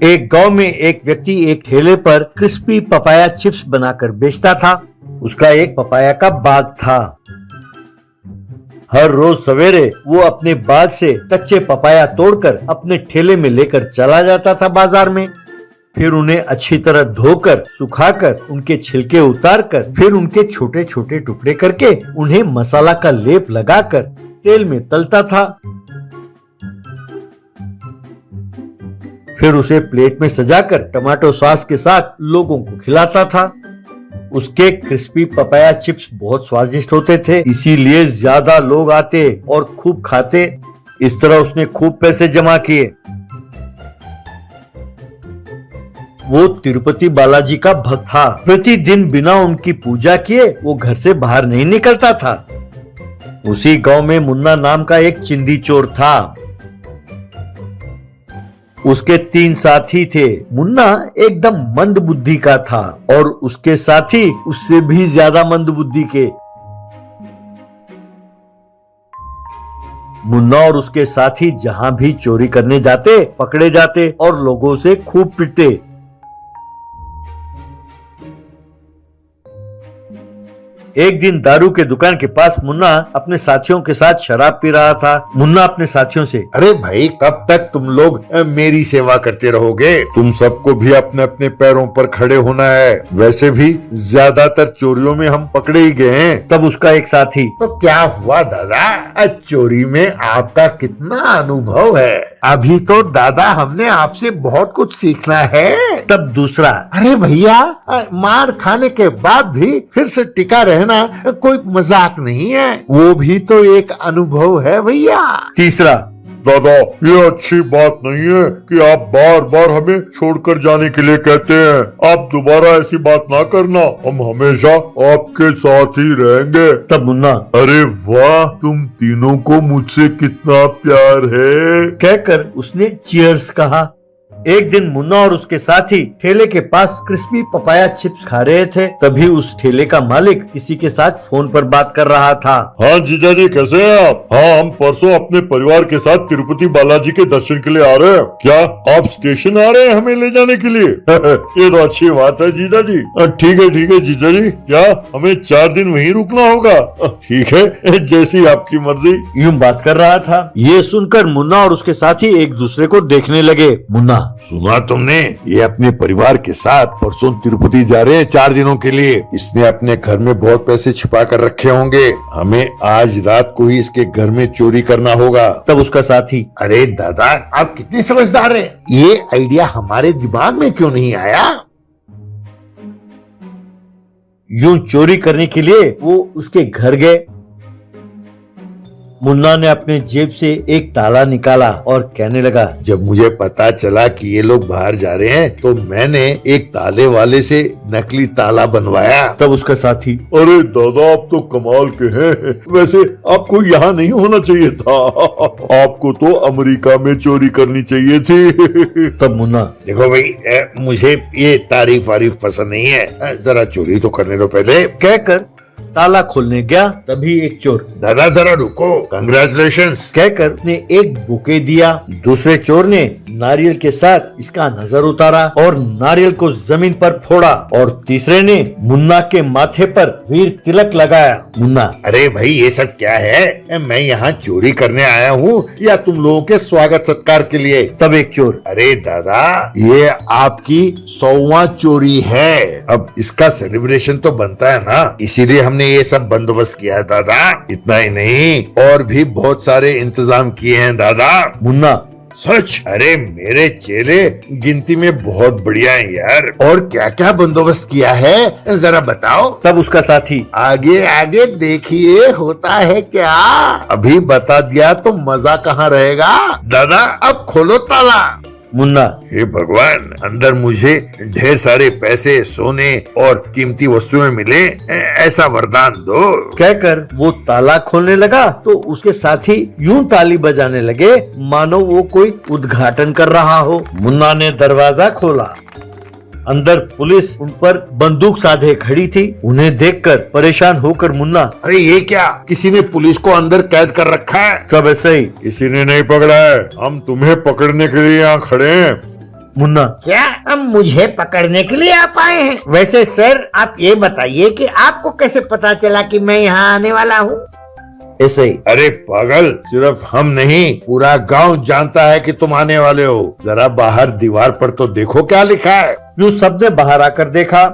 एक गांव में एक व्यक्ति एक ठेले पर क्रिस्पी पपाया चिप्स बनाकर बेचता था। उसका एक पपाया का बाग था। हर रोज सवेरे वो अपने बाग से कच्चे पपाया तोड़कर अपने ठेले में लेकर चला जाता था बाजार में। फिर उन्हें अच्छी तरह धोकर, सुखाकर, उनके छिलके उतारकर, फिर उनके छोटे छोटे टुकड़े करके उन्हें मसाला का लेप लगाकर तेल में तलता था। फिर उसे प्लेट में सजाकर टमाटो सॉस के साथ लोगों को खिलाता था। उसके क्रिस्पी पपाया चिप्स बहुत स्वादिष्ट होते थे, इसीलिए ज्यादा लोग आते और खूब खाते। इस तरह उसने खूब पैसे जमा किए। वो तिरुपति बालाजी का भक्त था। प्रतिदिन बिना उनकी पूजा किए वो घर से बाहर नहीं निकलता था। उसी गांव में मुन्ना नाम का एक चिंदी चोर था। उसके 3 साथी थे। मुन्ना एकदम मंद बुद्धि का था और उसके साथी उससे भी ज्यादा मंद बुद्धि के। मुन्ना और उसके साथी जहां भी चोरी करने जाते, पकड़े जाते और लोगों से खूब पिटते। एक दिन दारू के दुकान के पास मुन्ना अपने साथियों के साथ शराब पी रहा था। मुन्ना अपने साथियों से, अरे भाई, कब तक तुम लोग मेरी सेवा करते रहोगे? तुम सबको भी अपने अपने पैरों पर खड़े होना है। वैसे भी ज्यादातर चोरियों में हम पकड़े ही गए हैं। तब उसका एक साथी, तो क्या हुआ दादा? चोरी में आपका कितना अनुभव है? अभी तो दादा हमने आपसे बहुत कुछ सीखना है। तब दूसरा, अरे भैया, मार खाने के बाद भी फिर से टिका रहना कोई मजाक नहीं है। वो भी तो एक अनुभव है भैया। तीसरा, दादा, ये अच्छी बात नहीं है कि आप बार बार हमें छोड़कर जाने के लिए कहते हैं। आप दोबारा ऐसी बात ना करना, हम हमेशा आपके साथ ही रहेंगे। तब मुन्ना, अरे वाह, तुम तीनों को मुझसे कितना प्यार है। कहकर उसने चीयर्स कहा। एक दिन मुन्ना और उसके साथी ठेले के पास क्रिस्पी पपाया चिप्स खा रहे थे। तभी उस ठेले का मालिक किसी के साथ फोन पर बात कर रहा था। हाँ जीजा जी, कैसे हैं आप? हाँ, हम परसों अपने परिवार के साथ तिरुपति बालाजी के दर्शन के लिए आ रहे हैं। क्या आप स्टेशन आ रहे हैं हमें ले जाने के लिए? ये तो अच्छी बात है जीजा जी। ठीक है जीजा जी, क्या हमें 4 दिन वहीं रुकना होगा? ठीक है, जैसी आपकी मर्जी। यूं बात कर रहा था। ये सुनकर मुन्ना और उसके साथी एक दूसरे को देखने लगे। मुन्ना, सुना तुमने? ये अपने परिवार के साथ परसों तिरुपति जा रहे हैं 4 दिनों के लिए। इसने अपने घर में बहुत पैसे छिपा कर रखे होंगे। हमें आज रात को ही इसके घर में चोरी करना होगा। तब उसका साथी, अरे दादा, आप कितने समझदार हैं। ये आइडिया हमारे दिमाग में क्यों नहीं आया? यूं चोरी करने के लिए वो उसके घर गए। मुन्ना ने अपने जेब से एक ताला निकाला और कहने लगा, जब मुझे पता चला कि ये लोग बाहर जा रहे हैं तो मैंने एक ताले वाले से नकली ताला बनवाया। तब उसका साथी, अरे दादा, आप तो कमाल के हैं। वैसे आपको यहाँ नहीं होना चाहिए था। आपको तो अमेरिका में चोरी करनी चाहिए थी। तब मुन्ना, देखो भाई, मुझे ये तारीफ वारीफ पसंद नहीं है। जरा चोरी तो करने दो पहले। कहकर ताला खोलने गया। तभी एक चोर, दादा जरा रुको, कंग्रेचुलेशंस कहकर उसने एक बुके दिया। दूसरे चोर ने नारियल के साथ इसका नजर उतारा और नारियल को जमीन पर फोड़ा। और तीसरे ने मुन्ना के माथे पर वीर तिलक लगाया। मुन्ना, अरे भाई, ये सब क्या है? मैं यहाँ चोरी करने आया हूँ या तुम लोगों के स्वागत सत्कार के लिए? तब एक चोर, अरे दादा, ये आपकी 100वां चोरी है। अब इसका सेलिब्रेशन तो बनता है ना, इसीलिए हमने ये सब बंदोबस्त किया है दादा। इतना ही नहीं, और भी बहुत सारे इंतजाम किए हैं दादा। मुन्ना, सच? अरे मेरे चेले गिनती में बहुत बढ़िया हैं यार। और क्या क्या बंदोबस्त किया है जरा बताओ। तब उसका साथी, आगे आगे देखिए होता है क्या। अभी बता दिया तो मजा कहाँ रहेगा। दादा, अब खोलो ताला। मुन्ना, हे भगवान, अंदर मुझे ढेर सारे पैसे, सोने और कीमती वस्तुएं मिले, ऐसा वरदान दो। कहकर वो ताला खोलने लगा तो उसके साथी यूं ताली बजाने लगे मानो वो कोई उद्घाटन कर रहा हो। मुन्ना ने दरवाजा खोला। अंदर पुलिस उन पर बंदूक साधे खड़ी थी। उन्हें देखकर परेशान होकर मुन्ना, अरे ये क्या, किसी ने पुलिस को अंदर कैद कर रखा है? सब ऐसे ही। किसी ने नहीं पकड़ा है, हम तुम्हें पकड़ने के लिए यहाँ खड़े हैं। मुन्ना, क्या हम मुझे पकड़ने के लिए आप आए हैं? वैसे सर आप ये बताइए कि आपको कैसे पता चला कि मैं यहाँ आने वाला हूँ? ऐसे ही। अरे पागल, सिर्फ हम नहीं पूरा गांव जानता है कि तुम आने वाले हो। जरा बाहर दीवार पर तो देखो क्या लिखा है। यूं सबने बाहर आकर देखा,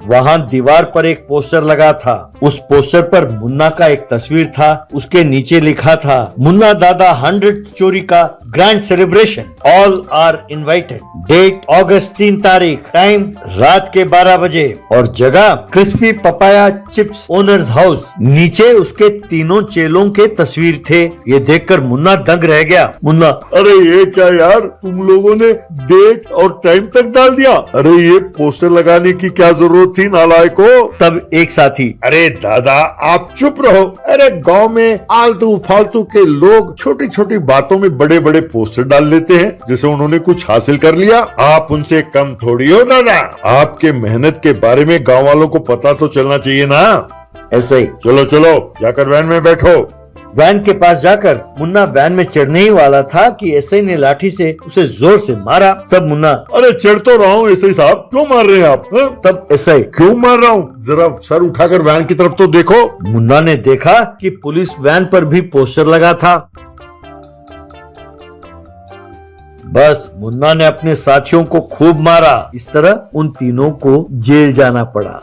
वहां दीवार पर एक पोस्टर लगा था। उस पोस्टर पर मुन्ना का एक तस्वीर था। उसके नीचे लिखा था, मुन्ना दादा 100 चोरी का grand celebration, all are invited, date अगस्त 3 तारीख, टाइम रात के 12 बजे और जगह crispy papaya chips owners house. नीचे उसके तीनों चेलों के तस्वीर थे। ये देखकर मुन्ना दंग रह गया। मुन्ना, अरे ये क्या यार, तुम लोगों ने डेट और टाइम तक डाल दिया। अरे ये पोस्टर लगाने की क्या जरूरत थी नालायको। तब एक साथी, अरे दादा आप चुप रहो। अरे गांव में आलतू फालतू के लोग छोटी छोटी बातों में बड़े बड़े पोस्टर डाल देते हैं, जैसे उन्होंने कुछ हासिल कर लिया। आप उनसे कम थोड़ी हो दादा। आपके मेहनत के बारे में गांव वालों को पता तो चलना चाहिए ना। ऐसे ही। चलो चलो जाकर वैन में बैठो। वैन के पास जाकर मुन्ना वैन में चढ़ने ही वाला था कि एसआई ने लाठी से उसे जोर से मारा। तब मुन्ना, अरे चढ़ तो रहा हूँ एसआई साहब, क्यों मार रहे हैं आप? तब एसआई, क्यों मार रहा हूँ? जरा सर उठाकर वैन की तरफ तो देखो। मुन्ना ने देखा कि पुलिस वैन पर भी पोस्टर लगा था। बस मुन्ना ने अपने साथियों को खूब मारा। इस तरह उन तीनों को जेल जाना पड़ा।